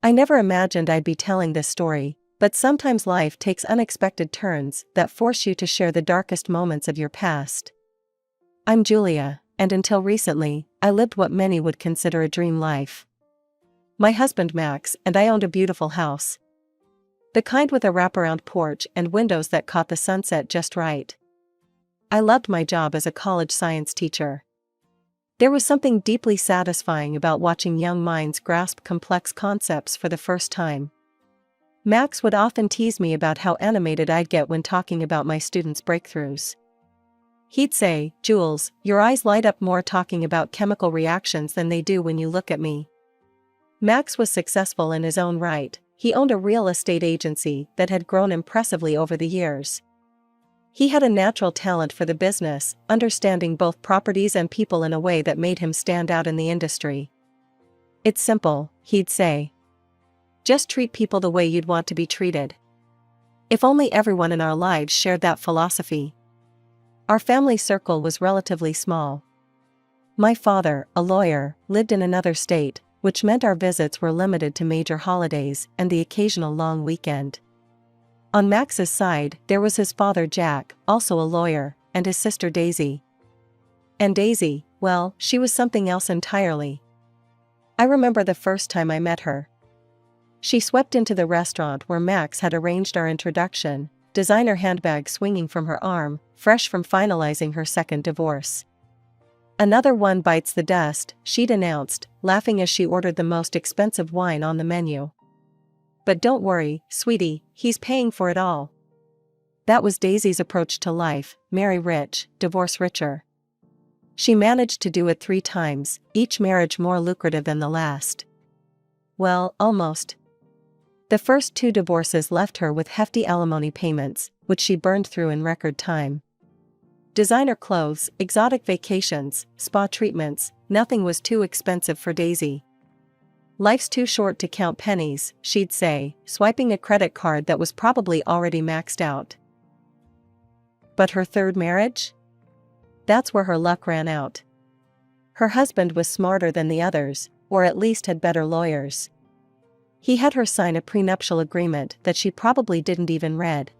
I never imagined I'd be telling this story, but sometimes life takes unexpected turns that force you to share the darkest moments of your past. I'm Julia, and until recently, I lived what many would consider a dream life. My husband Max and I owned a beautiful house. The kind with a wraparound porch and windows that caught the sunset just right. I loved my job as a college science teacher. There was something deeply satisfying about watching young minds grasp complex concepts for the first time. Max would often tease me about how animated I'd get when talking about my students' breakthroughs. He'd say, "Jules, your eyes light up more talking about chemical reactions than they do when you look at me." Max was successful in his own right. He owned a real estate agency that had grown impressively over the years. He had a natural talent for the business, understanding both properties and people in a way that made him stand out in the industry. "It's simple," he'd say. "Just treat people the way you'd want to be treated." If only everyone in our lives shared that philosophy. Our family circle was relatively small. My father, a lawyer, lived in another state, which meant our visits were limited to major holidays and the occasional long weekend. On Max's side, there was his father Jack, also a lawyer, and his sister Daisy. And Daisy, well, she was something else entirely. I remember the first time I met her. She swept into the restaurant where Max had arranged our introduction, designer handbag swinging from her arm, fresh from finalizing her second divorce. "Another one bites the dust," she'd announced, laughing as she ordered the most expensive wine on the menu. "But don't worry, sweetie, he's paying for it all." That was Daisy's approach to life: marry rich, divorce richer. She managed to do it 3 times, each marriage more lucrative than the last. Well, almost. The first 2 divorces left her with hefty alimony payments, which she burned through in record time. Designer clothes, exotic vacations, spa treatments, nothing was too expensive for Daisy. "Life's too short to count pennies," she'd say, swiping a credit card that was probably already maxed out. But her third marriage? That's where her luck ran out. Her husband was smarter than the others, or at least had better lawyers. He had her sign a prenuptial agreement that she probably didn't even read.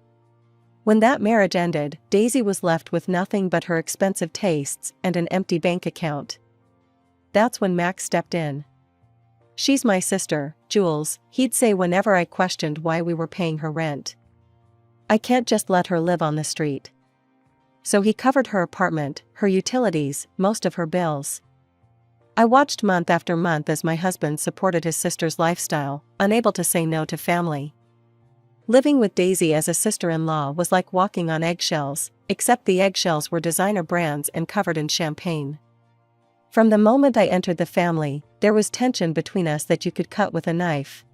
When that marriage ended, Daisy was left with nothing but her expensive tastes and an empty bank account. That's when Max stepped in. "She's my sister, Jules," he'd say whenever I questioned why we were paying her rent. "I can't just let her live on the street." So he covered her apartment, her utilities, most of her bills. I watched month after month as my husband supported his sister's lifestyle, unable to say no to family. Living with Daisy as a sister-in-law was like walking on eggshells, except the eggshells were designer brands and covered in champagne. From the moment I entered the family, there was tension between us that you could cut with a knife.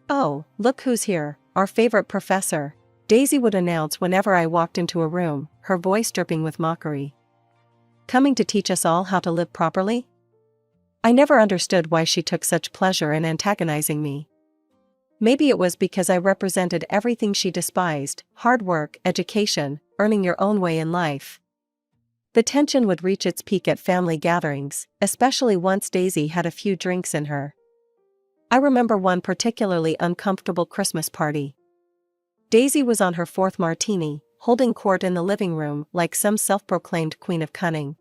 "Oh, look who's here, our favorite professor," Daisy would announce whenever I walked into a room, her voice dripping with mockery. "Coming to teach us all how to live properly?" I never understood why she took such pleasure in antagonizing me. Maybe it was because I represented everything she despised: hard work, education, earning your own way in life. The tension would reach its peak at family gatherings, especially once Daisy had a few drinks in her. I remember one particularly uncomfortable Christmas party. Daisy was on her 4th martini, holding court in the living room like some self-proclaimed queen of cunning.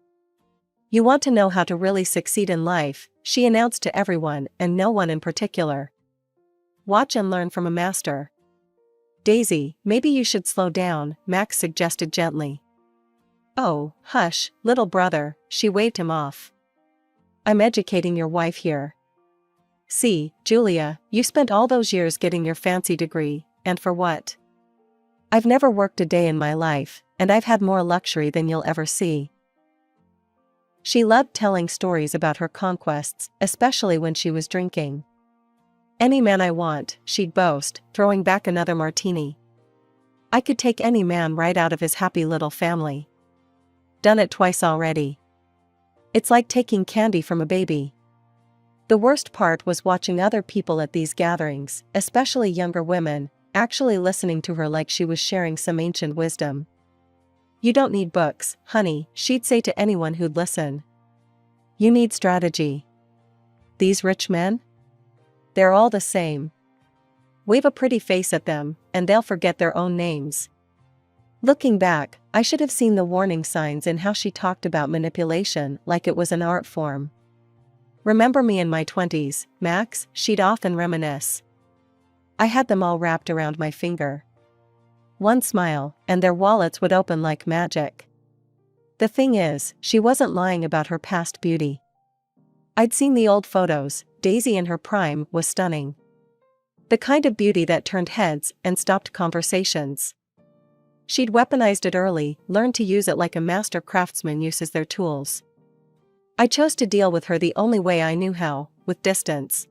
"You want to know how to really succeed in life," she announced to everyone and no one in particular. "Watch and learn from a master." "Daisy, maybe you should slow down," Max suggested gently. "Oh, hush, little brother," she waved him off. "I'm educating your wife here. See, Julia, you spent all those years getting your fancy degree, and for what? I've never worked a day in my life, and I've had more luxury than you'll ever see." She loved telling stories about her conquests, especially when she was drinking. "Any man I want," she'd boast, throwing back another martini. "I could take any man right out of his happy little family. Done it twice already. It's like taking candy from a baby." The worst part was watching other people at these gatherings, especially younger women, actually listening to her like she was sharing some ancient wisdom. "You don't need books, honey," she'd say to anyone who'd listen. "You need strategy. These rich men? They're all the same. Wave a pretty face at them, and they'll forget their own names. Looking back, I should have seen the warning signs in how she talked about manipulation like it was an art form. Remember me in my 20s, Max, she'd often reminisce. I had them all wrapped around my finger. One smile, and their wallets would open like magic. The thing is, she wasn't lying about her past beauty. I'd seen the old photos. Daisy in her prime was stunning. The kind of beauty that turned heads and stopped conversations. She'd weaponized it early, learned to use it like a master craftsman uses their tools. I chose to deal with her the only way I knew how, with distance.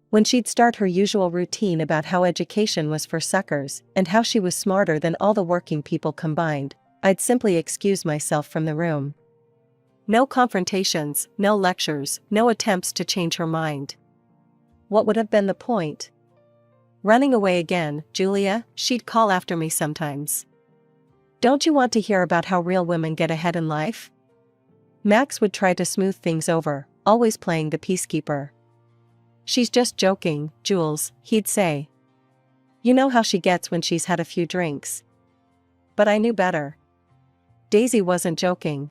When she'd start her usual routine about how education was for suckers and how she was smarter than all the working people combined, I'd simply excuse myself from the room. No confrontations, no lectures, no attempts to change her mind. What would have been the point? Running away again, Julia, she'd call after me sometimes. Don't you want to hear about how real women get ahead in life? Max would try to smooth things over, always playing the peacekeeper. She's just joking, Jules, he'd say. You know how she gets when she's had a few drinks. But I knew better. Daisy wasn't joking.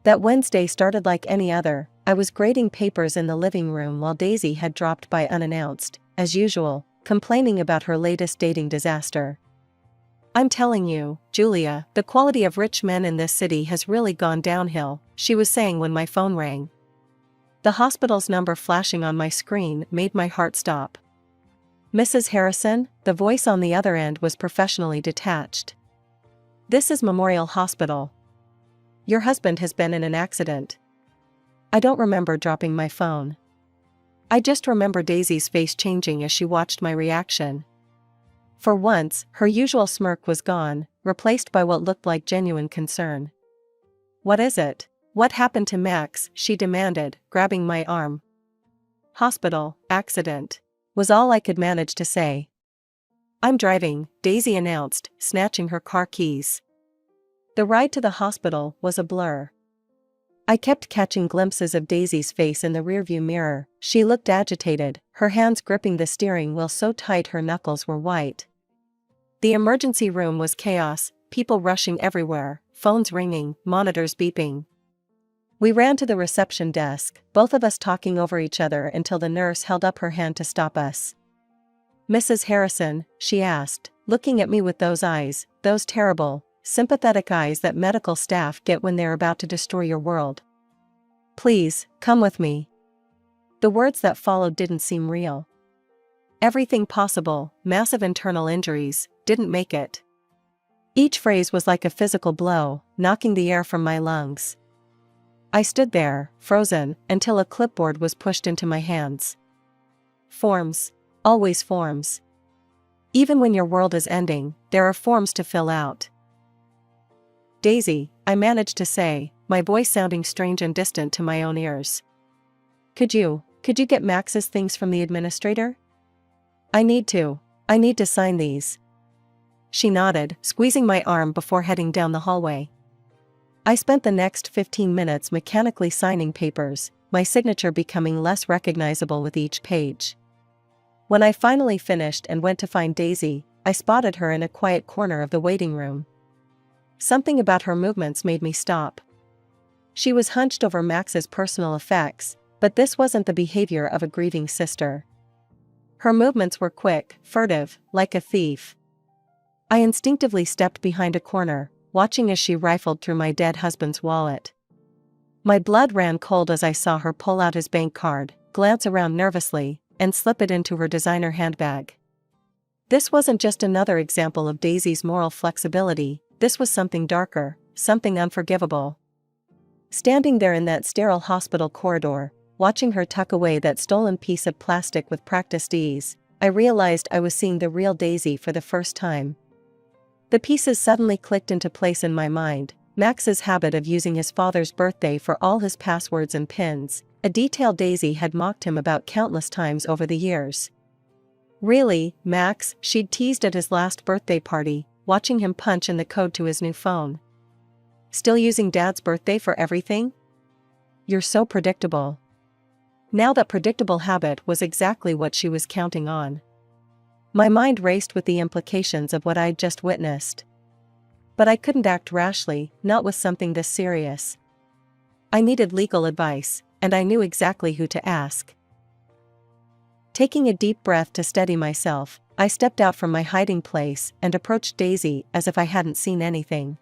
That Wednesday started like any other. I was grading papers in the living room while Daisy had dropped by unannounced, as usual, complaining about her latest dating disaster. I'm telling you, Julia, the quality of rich men in this city has really gone downhill, she was saying when my phone rang. The hospital's number flashing on my screen made my heart stop. Mrs. Harrison, the voice on the other end was professionally detached. This is Memorial Hospital. Your husband has been in an accident. I don't remember dropping my phone. I just remember Daisy's face changing as she watched my reaction. For once, her usual smirk was gone, replaced by what looked like genuine concern. What is it? What happened to Max? She demanded, grabbing my arm. Hospital, accident, was all I could manage to say. I'm driving, Daisy announced, snatching her car keys. The ride to the hospital was a blur. I kept catching glimpses of Daisy's face in the rearview mirror. She looked agitated, her hands gripping the steering wheel so tight her knuckles were white. The emergency room was chaos, people rushing everywhere, phones ringing, monitors beeping. We ran to the reception desk, both of us talking over each other until the nurse held up her hand to stop us. Mrs. Harrison, she asked, looking at me with those eyes, those terrible, sympathetic eyes that medical staff get when they're about to destroy your world. Please, come with me. The words that followed didn't seem real. Everything possible, massive internal injuries, didn't make it. Each phrase was like a physical blow, knocking the air from my lungs. I stood there, frozen, until a clipboard was pushed into my hands. Forms. Always forms. Even when your world is ending, there are forms to fill out. Daisy, I managed to say, my voice sounding strange and distant to my own ears. Could you get Max's things from the administrator? I need to sign these. She nodded, squeezing my arm before heading down the hallway. I spent the next 15 minutes mechanically signing papers, my signature becoming less recognizable with each page. When I finally finished and went to find Daisy, I spotted her in a quiet corner of the waiting room. Something about her movements made me stop. She was hunched over Max's personal effects, but this wasn't the behavior of a grieving sister. Her movements were quick, furtive, like a thief. I instinctively stepped behind a corner, watching as she rifled through my dead husband's wallet. My blood ran cold as I saw her pull out his bank card, glance around nervously, and slip it into her designer handbag. This wasn't just another example of Daisy's moral flexibility, this was something darker, something unforgivable. Standing there in that sterile hospital corridor, watching her tuck away that stolen piece of plastic with practiced ease, I realized I was seeing the real Daisy for the first time. The pieces suddenly clicked into place in my mind. Max's habit of using his father's birthday for all his passwords and pins, a detail Daisy had mocked him about countless times over the years. Really, Max, she'd teased at his last birthday party, watching him punch in the code to his new phone. Still using Dad's birthday for everything? You're so predictable. Now that predictable habit was exactly what she was counting on. My mind raced with the implications of what I'd just witnessed. But I couldn't act rashly, not with something this serious. I needed legal advice, and I knew exactly who to ask. Taking a deep breath to steady myself, I stepped out from my hiding place and approached Daisy as if I hadn't seen anything.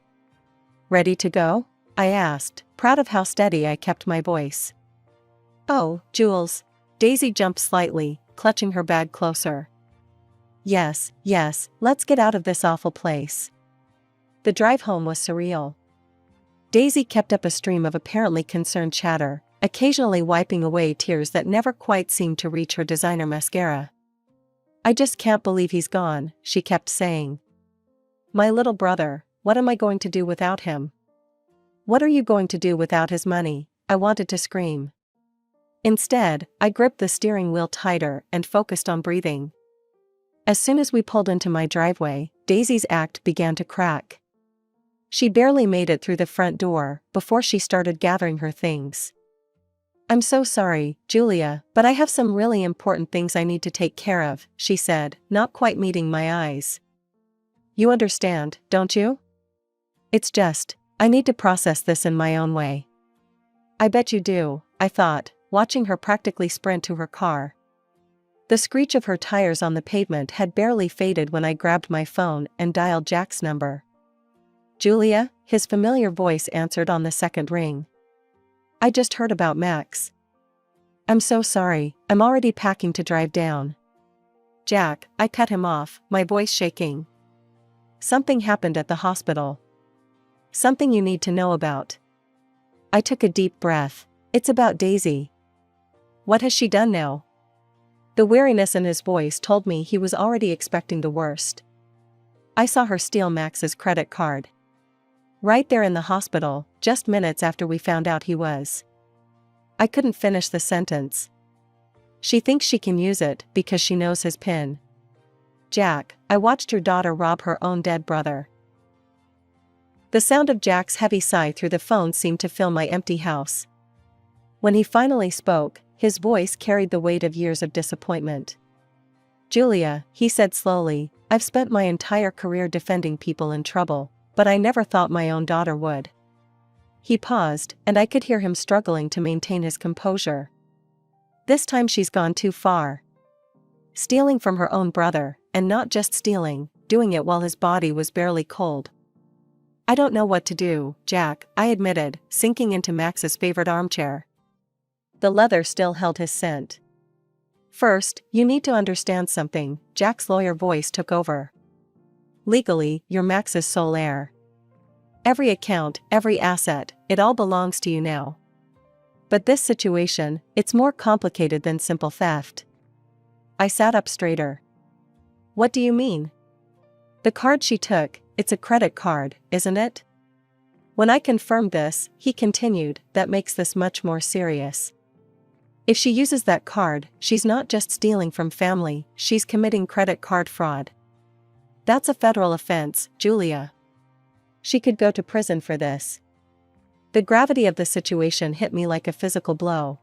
"Ready to go?" I asked, proud of how steady I kept my voice. "Oh, Jules." Daisy jumped slightly, clutching her bag closer. Yes, let's get out of this awful place." The drive home was surreal. Daisy kept up a stream of apparently concerned chatter, occasionally wiping away tears that never quite seemed to reach her designer mascara. "I just can't believe he's gone," she kept saying. "My little brother, what am I going to do without him? What are you going to do without his money?" I wanted to scream. Instead, I gripped the steering wheel tighter and focused on breathing. As soon as we pulled into my driveway, Daisy's act began to crack. She barely made it through the front door before she started gathering her things. "I'm so sorry, Julia, but I have some really important things I need to take care of," she said, not quite meeting my eyes. "You understand, don't you? It's just, I need to process this in my own way." "I bet you do," I thought, watching her practically sprint to her car. The screech of her tires on the pavement had barely faded when I grabbed my phone and dialed Jack's number. "Julia," his familiar voice answered on the second ring. "I just heard about Max." "I'm so sorry, I'm already packing to drive down." "Jack," I cut him off, my voice shaking. "Something happened at the hospital. Something you need to know about." I took a deep breath. "It's about Daisy." "What has she done now?" The weariness in his voice told me he was already expecting the worst. "I saw her steal Max's credit card. Right there in the hospital, just minutes after we found out he was." I couldn't finish the sentence. "She thinks she can use it because she knows his PIN." "Jack, I watched your daughter rob her own dead brother." The sound of Jack's heavy sigh through the phone seemed to fill my empty house. When he finally spoke, his voice carried the weight of years of disappointment. "Julia," he said slowly, "I've spent my entire career defending people in trouble, but I never thought my own daughter would." He paused, and I could hear him struggling to maintain his composure. "This time she's gone too far. Stealing from her own brother, and not just stealing, doing it while his body was barely cold." "I don't know what to do, Jack," I admitted, sinking into Max's favorite armchair. The leather still held his scent. "First, you need to understand something," Jack's lawyer voice took over. "Legally, you're Max's sole heir. Every account, every asset, it all belongs to you now. But this situation, it's more complicated than simple theft." I sat up straighter. "What do you mean?" "The card she took, it's a credit card, isn't it?" When I confirmed this, he continued, "That makes this much more serious. If she uses that card, she's not just stealing from family, she's committing credit card fraud. That's a federal offense, Julia. She could go to prison for this." The gravity of the situation hit me like a physical blow.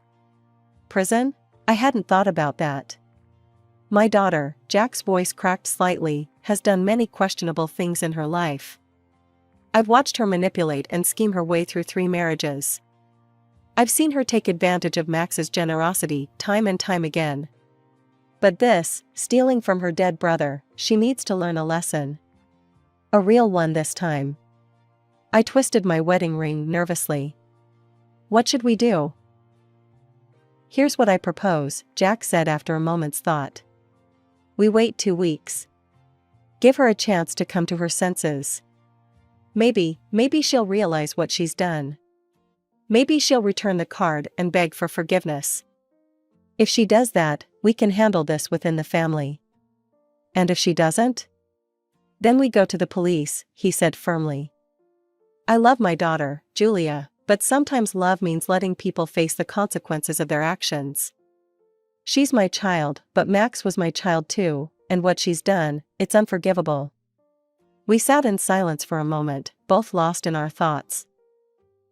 "Prison? I hadn't thought about that. My daughter," Jack's voice cracked slightly, "has done many questionable things in her life. I've watched her manipulate and scheme her way through 3 marriages. I've seen her take advantage of Max's generosity time and time again. But this, stealing from her dead brother, she needs to learn a lesson. A real one this time." I twisted my wedding ring nervously. "What should we do?" "Here's what I propose," Jack said after a moment's thought. "We wait 2 weeks. Give her a chance to come to her senses. Maybe she'll realize what she's done. Maybe she'll return the card and beg for forgiveness. If she does that, we can handle this within the family. And if she doesn't? Then we go to the police," he said firmly. "I love my daughter, Julia, but sometimes love means letting people face the consequences of their actions. She's my child, but Max was my child too, and what she's done, it's unforgivable." We sat in silence for a moment, both lost in our thoughts.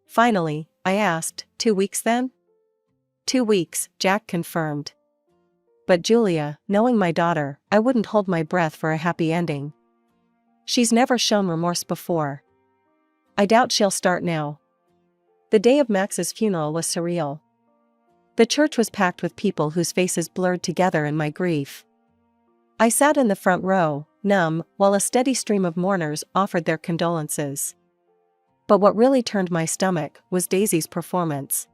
Finally, I asked, 2 weeks then?" 2 weeks, Jack confirmed. But Julia, knowing my daughter, I wouldn't hold my breath for a happy ending. She's never shown remorse before. I doubt she'll start now. The day of Max's funeral was surreal. The church was packed with people whose faces blurred together in my grief. I sat in the front row, numb, while a steady stream of mourners offered their condolences. But what really turned my stomach was Daisy's performance.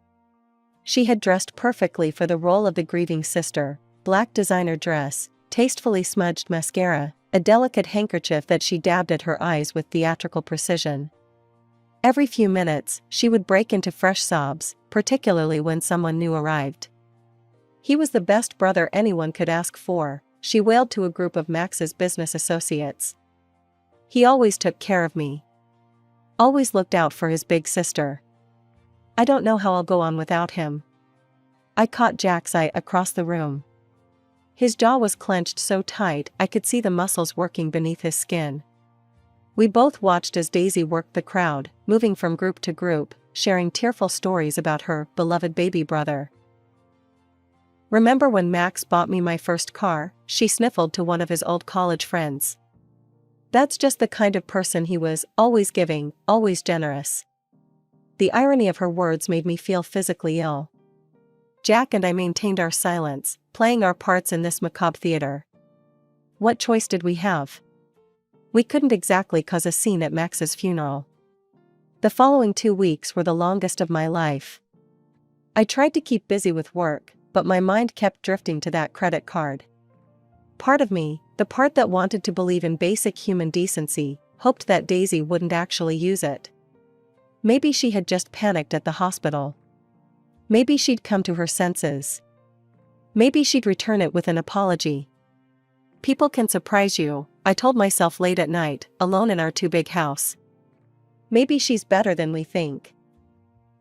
She had dressed perfectly for the role of the grieving sister: black designer dress, tastefully smudged mascara, a delicate handkerchief that she dabbed at her eyes with theatrical precision. Every few minutes, she would break into fresh sobs, particularly when someone new arrived. "He was the best brother anyone could ask for," she wailed to a group of Max's business associates. "He always took care of me. Always looked out for his big sister. I don't know how I'll go on without him." I caught Jack's eye across the room. His jaw was clenched so tight I could see the muscles working beneath his skin. We both watched as Daisy worked the crowd, moving from group to group, sharing tearful stories about her beloved baby brother. "Remember when Max bought me my first car?" she sniffled to one of his old college friends. "That's just the kind of person he was, always giving, always generous." The irony of her words made me feel physically ill. Jack and I maintained our silence, playing our parts in this macabre theater. What choice did we have? We couldn't exactly cause a scene at Max's funeral. The following 2 weeks were the longest of my life. I tried to keep busy with work, but my mind kept drifting to that credit card. Part of me, the part that wanted to believe in basic human decency, hoped that Daisy wouldn't actually use it. Maybe she had just panicked at the hospital. Maybe she'd come to her senses. Maybe she'd return it with an apology. People can surprise you, I told myself late at night, alone in our too-big house. Maybe she's better than we think.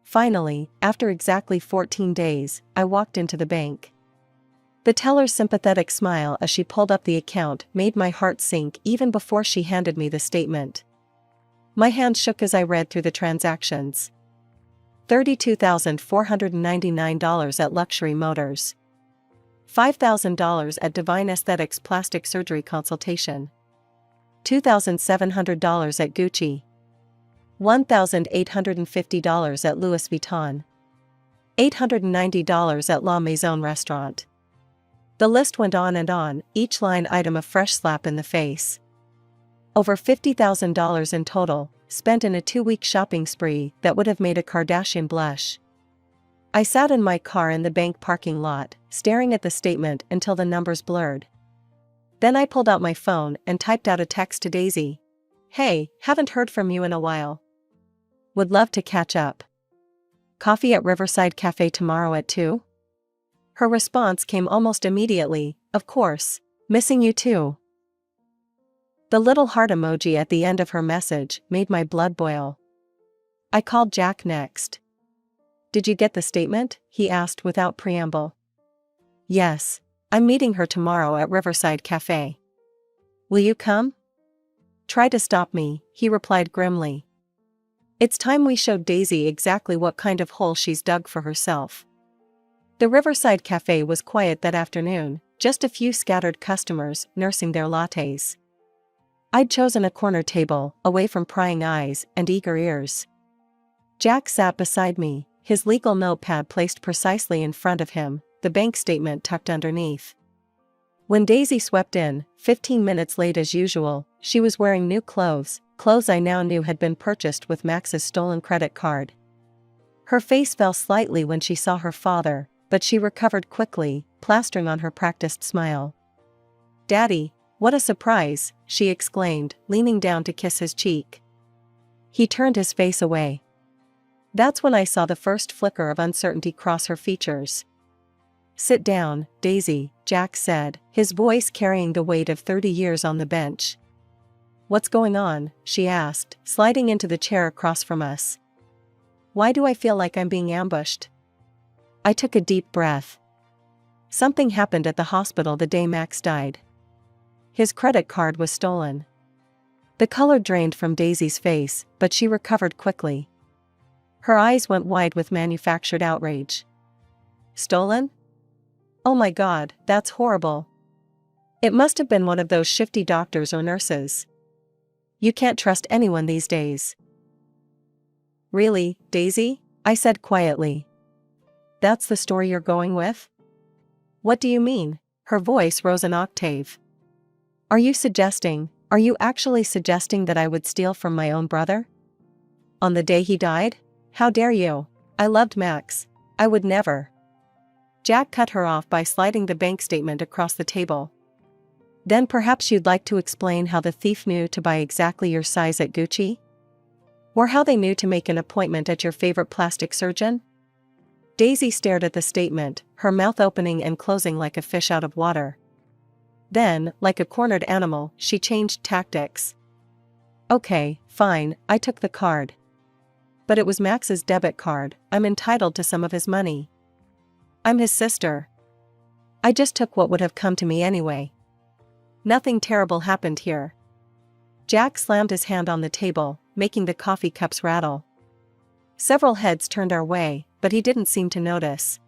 Finally, after exactly 14 days, I walked into the bank. The teller's sympathetic smile as she pulled up the account made my heart sink even before she handed me the statement. My hand shook as I read through the transactions. $32,499 at Luxury Motors. $5,000 at Divine Aesthetics Plastic Surgery Consultation. $2,700 at Gucci. $1,850 at Louis Vuitton. $890 at La Maison Restaurant. The list went on and on, each line item a fresh slap in the face. Over $50,000 in total, spent in a 2-week shopping spree that would have made a Kardashian blush. I sat in my car in the bank parking lot, staring at the statement until the numbers blurred. Then I pulled out my phone and typed out a text to Daisy. "Hey, haven't heard from you in a while. Would love to catch up. Coffee at Riverside Cafe tomorrow at 2?" Her response came almost immediately, "Of course, missing you too." The little heart emoji at the end of her message made my blood boil. I called Jack next. "Did you get the statement?" he asked without preamble. "Yes. I'm meeting her tomorrow at Riverside Cafe. Will you come?" "Try to stop me," he replied grimly. It's time we showed Daisy exactly what kind of hole she's dug for herself. The Riverside Cafe was quiet that afternoon, just a few scattered customers nursing their lattes. I'd chosen a corner table, away from prying eyes and eager ears. Jack sat beside me, his legal notepad placed precisely in front of him, the bank statement tucked underneath. When Daisy swept in, 15 minutes late as usual, she was wearing new clothes I now knew had been purchased with Max's stolen credit card. Her face fell slightly when she saw her father, but she recovered quickly, plastering on her practiced smile. "Daddy, what a surprise," she exclaimed, leaning down to kiss his cheek. He turned his face away. That's when I saw the first flicker of uncertainty cross her features. "Sit down, Daisy," Jack said, his voice carrying the weight of 30 years on the bench. "What's going on?" she asked, sliding into the chair across from us. "Why do I feel like I'm being ambushed?" I took a deep breath. Something happened at the hospital the day Max died. His credit card was stolen. The color drained from Daisy's face, but she recovered quickly. Her eyes went wide with manufactured outrage. Stolen? Oh my God, that's horrible. It must have been one of those shifty doctors or nurses. You can't trust anyone these days. Really, Daisy? I said quietly. That's the story you're going with? What do you mean? Her voice rose an octave. Are you actually suggesting that I would steal from my own brother? On the day he died? How dare you? I loved Max. I would never. Jack cut her off by sliding the bank statement across the table. Then perhaps you'd like to explain how the thief knew to buy exactly your size at Gucci? Or how they knew to make an appointment at your favorite plastic surgeon? Daisy stared at the statement, her mouth opening and closing like a fish out of water. Then, like a cornered animal, she changed tactics. Okay, fine, I took the card. But it was Max's debit card. I'm entitled to some of his money. I'm his sister. I just took what would have come to me anyway. Nothing terrible happened here. Jack slammed his hand on the table, making the coffee cups rattle. Several heads turned our way, but he didn't seem to notice.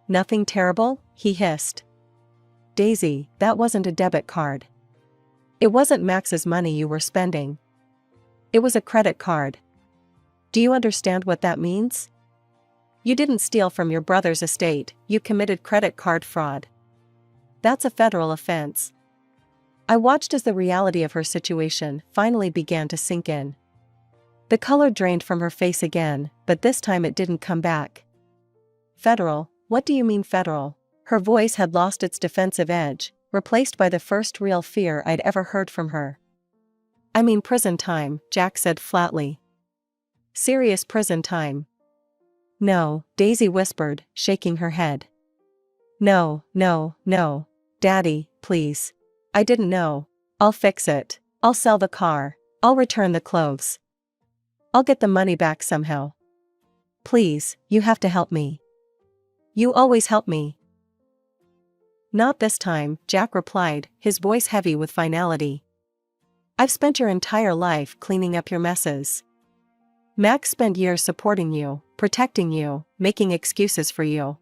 Nothing terrible? He hissed. Daisy, that wasn't a debit card. It wasn't Max's money you were spending. It was a credit card. Do you understand what that means? You didn't steal from your brother's estate, you committed credit card fraud. That's a federal offense. I watched as the reality of her situation finally began to sink in. The color drained from her face again, but this time it didn't come back. Federal? What do you mean federal? Her voice had lost its defensive edge, replaced by the first real fear I'd ever heard from her. I mean prison time, Jack said flatly. Serious prison time. No, Daisy whispered, shaking her head. No, no, no. Daddy, please. I didn't know. I'll fix it. I'll sell the car. I'll return the clothes. I'll get the money back somehow. Please, you have to help me. You always help me. Not this time, Jack replied, his voice heavy with finality. I've spent your entire life cleaning up your messes. Max spent years supporting you, protecting you, making excuses for you.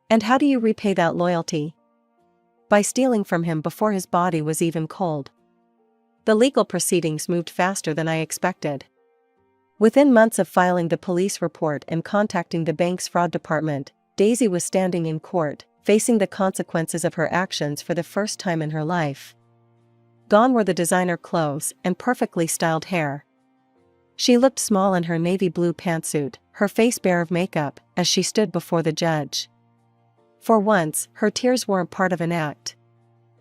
And how do you repay that loyalty? By stealing from him before his body was even cold. The legal proceedings moved faster than I expected. Within months of filing the police report and contacting the bank's fraud department, Daisy was standing in court, facing the consequences of her actions for the first time in her life. Gone were the designer clothes and perfectly styled hair. She looked small in her navy blue pantsuit, her face bare of makeup, as she stood before the judge. For once, her tears weren't part of an act.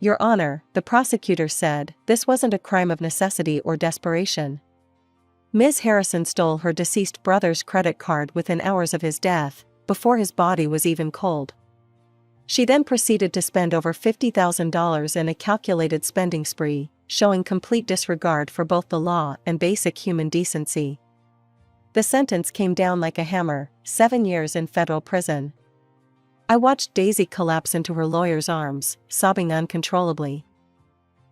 Your Honor, the prosecutor said, this wasn't a crime of necessity or desperation. Ms. Harrison stole her deceased brother's credit card within hours of his death, before his body was even cold. She then proceeded to spend over $50,000 in a calculated spending spree, showing complete disregard for both the law and basic human decency. The sentence came down like a hammer, 7 years in federal prison. I watched Daisy collapse into her lawyer's arms, sobbing uncontrollably.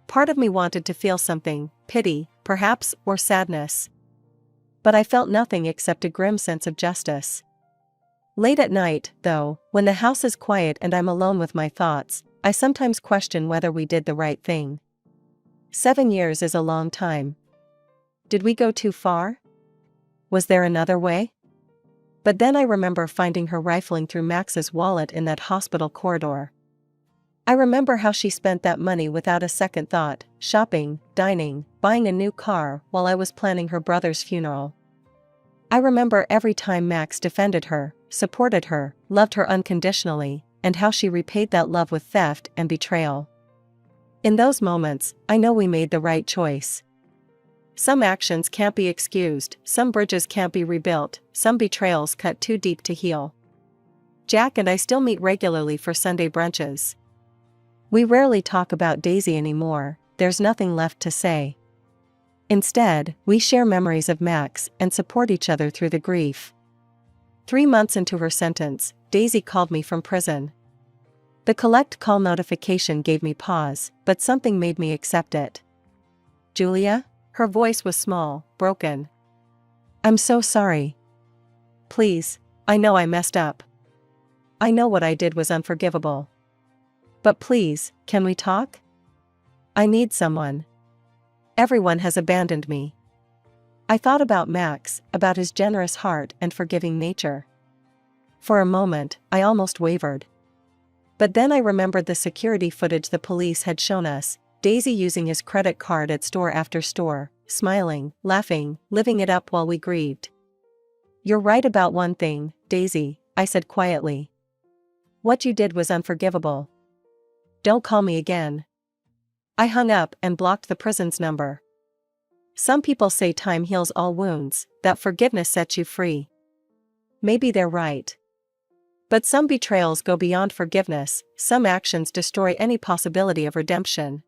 Part of me wanted to feel something, pity, perhaps, or sadness. But I felt nothing except a grim sense of justice. Late at night, though, when the house is quiet and I'm alone with my thoughts, I sometimes question whether we did the right thing. 7 years is a long time. Did we go too far? Was there another way? But then I remember finding her rifling through Max's wallet in that hospital corridor. I remember how she spent that money without a second thought, shopping, dining, buying a new car while I was planning her brother's funeral. I remember every time Max defended her, supported her, loved her unconditionally, and how she repaid that love with theft and betrayal. In those moments, I know we made the right choice. Some actions can't be excused, some bridges can't be rebuilt, some betrayals cut too deep to heal. Jack and I still meet regularly for Sunday brunches. We rarely talk about Daisy anymore, there's nothing left to say. Instead, we share memories of Max and support each other through the grief. 3 months into her sentence, Daisy called me from prison. The collect call notification gave me pause, but something made me accept it. Julia? Her voice was small, broken. I'm so sorry. Please, I know I messed up. I know what I did was unforgivable. But please, can we talk? I need someone. Everyone has abandoned me. I thought about Max, about his generous heart and forgiving nature. For a moment, I almost wavered. But then I remembered the security footage the police had shown us, Daisy using his credit card at store after store, smiling, laughing, living it up while we grieved. You're right about one thing, Daisy, I said quietly. What you did was unforgivable. Don't call me again. I hung up and blocked the prison's number. Some people say time heals all wounds, that forgiveness sets you free. Maybe they're right. But some betrayals go beyond forgiveness, some actions destroy any possibility of redemption.